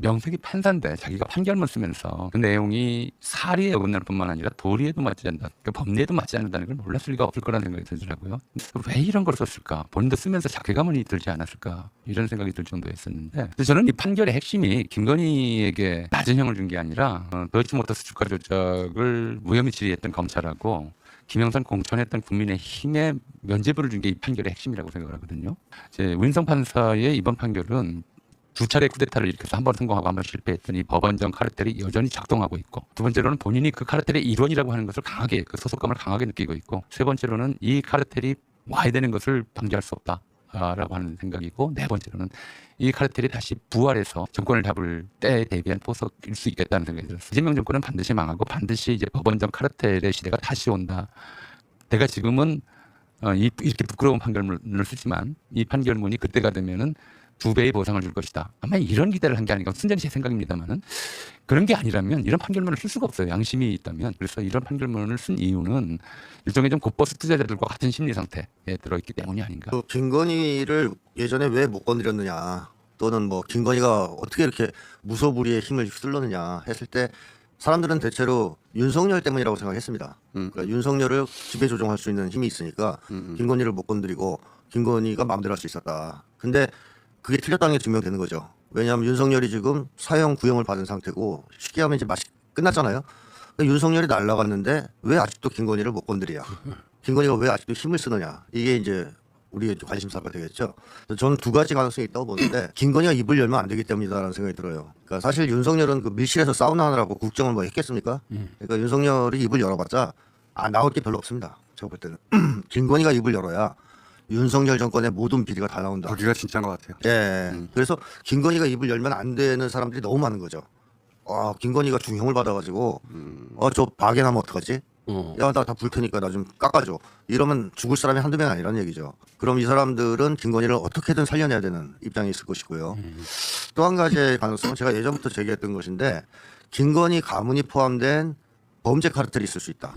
명색이 판사인데 자기가 판결문 쓰면서 그 내용이 사리에 어긋날 뿐만 아니라 도리에도 맞지 않는다, 그러니까 법리에도 맞지 않는다는 걸 몰랐을 리가 없을 거라는 생각이 들더라고요. 왜 이런 걸 썼을까? 본인도 쓰면서 자괴감이 들지 않았을까? 이런 생각이 들 정도였었는데, 저는 이 판결의 핵심이 김건희에게 낮은 형을 준 게 아니라 도이치모터스 주가 조작을 무혐의 처리했던 검찰하고 김영선 공천했던 국민의힘에 면죄부를 준 게 이 판결의 핵심이라고 생각을 하거든요. 이제 우인성 판사의 이번 판결은 두 차례 쿠데타를 일으켜서 한 번 성공하고 한 번 실패했던 이 법원정 카르텔이 여전히 작동하고 있고, 두 번째로는 본인이 그 카르텔의 일원이라고 하는 것을 강하게, 그 소속감을 강하게 느끼고 있고, 세 번째로는 이 카르텔이 와야 되는 것을 방지할 수 없다라고 하는 생각이고, 네 번째로는 이 카르텔이 다시 부활해서 정권을 잡을 때에 대비한 포석일 수 있겠다는 생각이 들었어요. 이재명 정권은 반드시 망하고 반드시 이제 법원정 카르텔의 시대가 다시 온다. 내가 지금은 이렇게 부끄러운 판결문을 쓰지만 이 판결문이 그때가 되면은 2배의 보상을 줄 것이다. 아마 이런 기대를 한 게 아닌가. 순전히 제 생각입니다만은, 그런 게 아니라면 이런 판결문을 쓸 수가 없어요. 양심이 있다면. 그래서 이런 판결문을 쓴 이유는 일종의 좀 곧버스 투자자들과 같은 심리 상태에 들어있기 때문이 아닌가. 김건희를 예전에 왜 못 건드렸느냐, 또는 뭐 김건희가 어떻게 이렇게 무소불위의 힘을 휘둘렀느냐 했을 때 사람들은 대체로 윤석열 때문이라고 생각했습니다. 그러니까 윤석열을 지배 조종할 수 있는 힘이 있으니까 김건희를 못 건드리고 김건희가 마음대로 할 수 있었다. 근데 그게 틀렸다는 게 증명되는 거죠. 왜냐하면 윤석열이 지금 사형 구형을 받은 상태고, 쉽게 하면 이제 맛이 끝났잖아요. 그러니까 윤석열이 날아갔는데 왜 아직도 김건희를 못 건드리냐, 김건희가 왜 아직도 힘을 쓰느냐, 이게 이제 우리의 관심사가 되겠죠. 저는 두 가지 가능성이 있다고 보는데, 김건희가 입을 열면 안 되기 때문이다라는 생각이 들어요. 그러니까 사실 윤석열은 그 밀실에서 사우나 하느라고 국정을 뭐 했겠습니까? 그러니까 윤석열이 입을 열어봤자 나올 게 별로 없습니다. 제가 볼 때는 김건희가 입을 열어야 윤석열 정권의 모든 비리가 다 나온다. 거기가 진짜인 것 같아요. 예. 그래서 김건희가 입을 열면 안 되는 사람들이 너무 많은 거죠. 김건희가 중형을 받아가지고 저 박애나면 어떡하지? 야, 나 다 불 테니까 나 좀 깎아줘. 이러면 죽을 사람이 한두 명 아니라는 얘기죠. 그럼 이 사람들은 김건희를 어떻게든 살려내야 되는 입장이 있을 것이고요. 또 한 가지의 가능성은 제가 예전부터 제기했던 것인데, 김건희 가문이 포함된 범죄 카르텔이 있을 수 있다.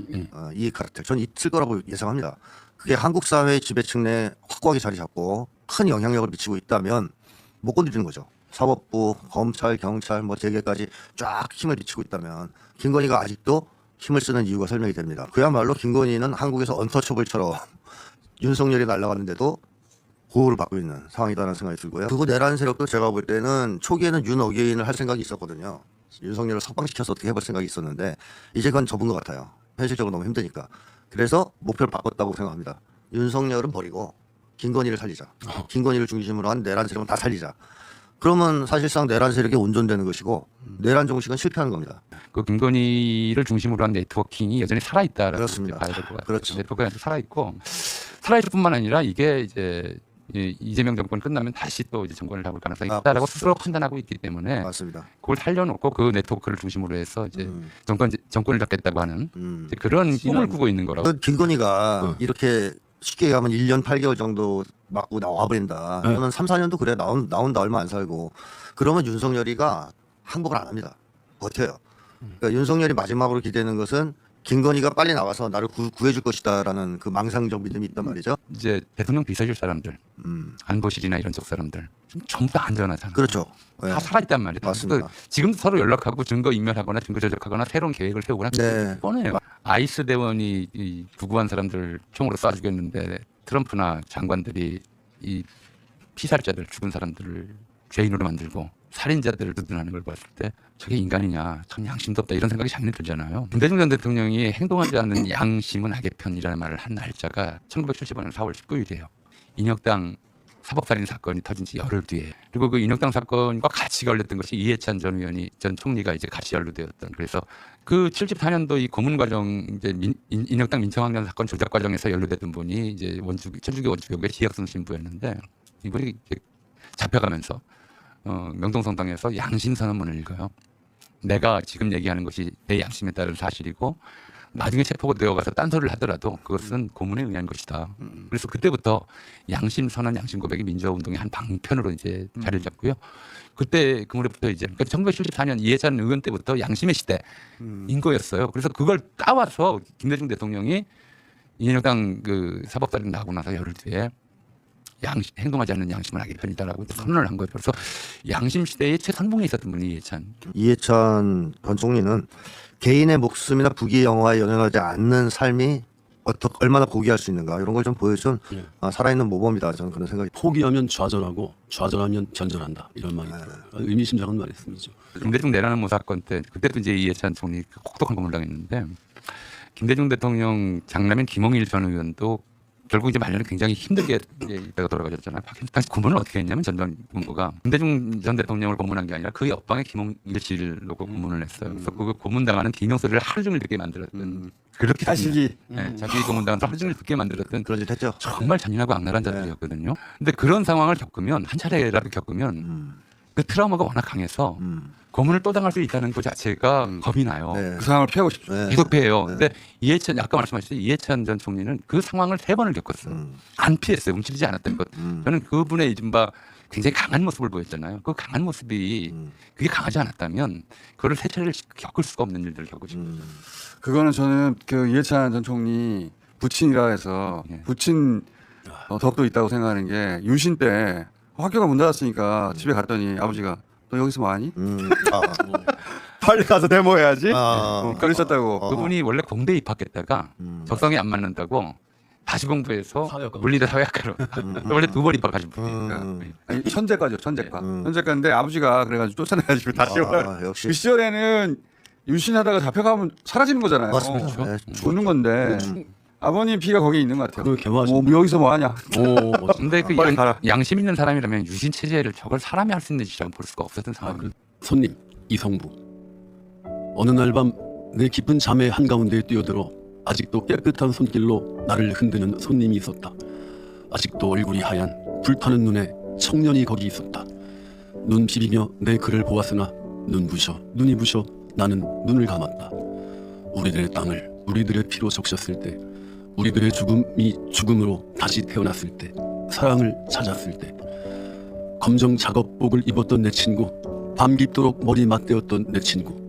이 카르텔, 저는 있을 거라고 예상합니다. 그게 한국 사회의 지배층 내에 확고하게 자리 잡고 큰 영향력을 미치고 있다면 못 건드리는 거죠. 사법부, 검찰, 경찰, 뭐 재계까지 쫙 힘을 미치고 있다면 김건희가 아직도 힘을 쓰는 이유가 설명이 됩니다. 그야말로 김건희는 한국에서 언터처블처럼 윤석열이 날아갔는데도 보호를 받고 있는 상황이다라는 생각이 들고요. 그리고 내란 세력도 제가 볼 때는 초기에는 윤 어게인을 할 생각이 있었거든요. 윤석열을 석방시켜서 어떻게 해볼 생각이 있었는데 이제 그건 접은 것 같아요. 현실적으로 너무 힘드니까. 그래서 목표를 바꿨다고 생각합니다. 윤석열은 버리고 김건희를 살리자. 김건희를 중심으로 한 내란 세력은 다 살리자. 그러면 사실상 내란 세력이 온전되는 것이고 내란 정식은 실패하는 겁니다. 그 김건희를 중심으로 한 네트워킹이 여전히 살아있다라고 그렇습니다. 봐야 될 것 같아요. 그렇죠. 네트워크가 살아있고, 살아있을 뿐만 아니라 이게 이제 이재명 정권 끝나면 다시 또 이제 정권을 잡을 가능성이 있다라고 그렇죠. 스스로 판단하고 있기 때문에 맞습니다. 그걸 살려놓고 그 네트워크를 중심으로 해서 이제 정권을 잡겠다고 하는 이제 그런 꿈을 꾸고 있는 거라고. 그 김건희가 이렇게 쉽게 얘기하면 1년 8개월 정도 맞고 나와버린다. 그러면 3, 4년도 그래. 나온다 얼마 안 살고. 그러면 윤석열이가 항복을 안 합니다. 버텨요. 그러니까 윤석열이 마지막으로 기대는 것은 김건희가 빨리 나와서 나를 구해줄 것이다라는 그 망상적 믿음이 있단 말이죠. 이제 대통령 비서실 사람들, 안보실이나 이런 쪽 사람들 전부 다 안전하잖아. 그렇죠. 다 살아있단 말이에요. 맞습니다. 지금 서로 연락하고 증거 인멸하거나 증거 조작하거나 새로운 계획을 세우거나 네. 뻔해요. 아이스 대원이 이 구구한 사람들 총으로 쏴 죽였는데 트럼프나 장관들이 이 피살자들, 죽은 사람들을 죄인으로 만들고 살인자들을 두둔하는 걸 봤을 때 저게 인간이냐, 참 양심도 없다, 이런 생각이 당연히 들잖아요. 김대중 전 대통령이 행동하지 않는 양심은 악의편이라는 말을 한 날짜가 1975년 4월 19일이에요. 인혁당 사법살인 사건이 터진 지 열흘 뒤에. 그리고 그 인혁당 사건과 같이 걸렸던 것이 이해찬 전 총리가 이제 같이 연루되었던. 그래서 그 74년도 이 고문 과정, 이제 인혁당 민청학년 사건 조작 과정에서 연루됐던 분이 이제 천주교 원주교의 지혁승 신부였는데, 이분이 이제 잡혀가면서 명동성당에서 양심 선언문을 읽어요. 내가 지금 얘기하는 것이 내 양심에 따른 사실이고 나중에 체포가 되어가서 딴소리를 하더라도 그것은 고문에 의한 것이다. 그래서 그때부터 양심 선언, 양심 고백이 민주화 운동의 한 방편으로 이제 자리를 잡고요. 그때 그 무렵부터 이제 1974년 이해찬 의원 때부터 양심의 시대인 거였어요. 그래서 그걸 따와서 김대중 대통령이 이인혁당 그 사법살인 나고 나서 열흘 뒤에 행동하지 않는 양심을 하기 편이다라고 선언을 한 거예요. 그래서 양심 시대의 최선봉에 있었던 분이 이해찬. 이해찬 전 총리는 개인의 목숨이나 부귀 영화에 연연하지 않는 삶이 얼마나 고귀할 수 있는가 이런 걸 좀 보여준 살아있는 모범이다 저는 그런 생각이. 포기하면 좌절하고 좌절하면 견절한다 이런 말이 있더라고요. 의미심장한 말씀이죠. 김대중 내란음 모 사건 때 그때도 이제 이해찬 총리 혹독한 고문을 당했는데 김대중 대통령 장남인 김홍일 전 의원도 결국 이제 말년에 굉장히 힘들게 이때가 돌아가셨잖아요. 당시 고문을 어떻게 했냐면 전 군부가 김대중 전 대통령을 고문한 게 아니라 그 옆방에 김홍일 씨를 놓고 고문을 했어요. 그래서 그 고문당하는 비명소리를 하루 종일 듣게 만들었던 그렇게 자식이 자기 고문당한 하루 종일 듣게 만들었던 그런 짓 했죠. 정말 잔인하고 악랄한 자들이었거든요. 근데 그런 상황을 겪으면 한 차례라도 겪으면 그 트라우마가 워낙 강해서 고문을 또 당할 수 있다는 것 자체가 겁이 나요. 네. 그 상황을 피하고 싶죠. 네. 계속 피해요. 근데 이해찬 아까 말씀하셨듯이 이해찬 전 총리는 그 상황을 3번을 겪었어요. 안 피했어요. 움츠리지 않았던 것. 저는 그분의 이른바 굉장히 강한 모습을 보였잖아요. 그 강한 모습이 그게 강하지 않았다면 그거를 3차례를 겪을 수가 없는 일들을 겪으신 거죠. 그거는 저는 그 이해찬 전 총리 부친이라 해서 예. 부친 덕도 있다고 생각하는 게 유신 때 학교가 문 닫았으니까 집에 갔더니 아버지가 너 여기서 뭐하니? 빨리 가서 데모해야지. 그러셨다고. 그분이 원래 공대에 입학했다가 적성이 안 맞는다고 다시 공부해서 사회학과. 물리대 사회학과로 원래 2번 입학하신 분이니까. 아니, 천재과죠, 천재과. 천재과인데 아버지가 그래가지고 쫓아내가지고 다시 오라. 역시 그 시절에는 유신하다가 잡혀가면 사라지는 거잖아요. 맞습니다. 네. 죽는 건데 아버님 피가 거기 있는 것 같아요. 그걸 개화하신 뭐 여기서 뭐 하냐? 오, 근데 그 빨리 가라. 양심 있는 사람이라면 유신 체제를 저걸 사람이 할 수 있는 짓이라고 볼 수가 없었던 상황이에요. 손님 이성부. 어느 날 밤 내 깊은 잠의 한가운데에 뛰어들어 아직도 깨끗한 손길로 나를 흔드는 손님이 있었다. 아직도 얼굴이 하얀 불타는 눈에 청년이 거기 있었다. 눈 비비며 내 그를 보았으나 눈이 부셔 나는 눈을 감았다. 우리들의 땅을 우리들의 피로 적셨을 때, 우리들의 죽음이 죽음으로 다시 태어났을 때, 사랑을 찾았을 때, 검정 작업복을 입었던 내 친구, 밤 깊도록 머리 맞대었던 내 친구,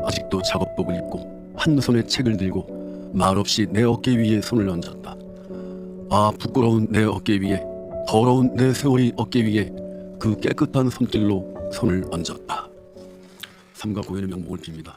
아직도 작업복을 입고 한 손에 책을 들고 말없이 내 어깨 위에 손을 얹었다. 아, 부끄러운 내 어깨 위에, 더러운 내 세월이 어깨 위에 그 깨끗한 손길로 손을 얹었다. 삼가 고인의 명복을 빕니다.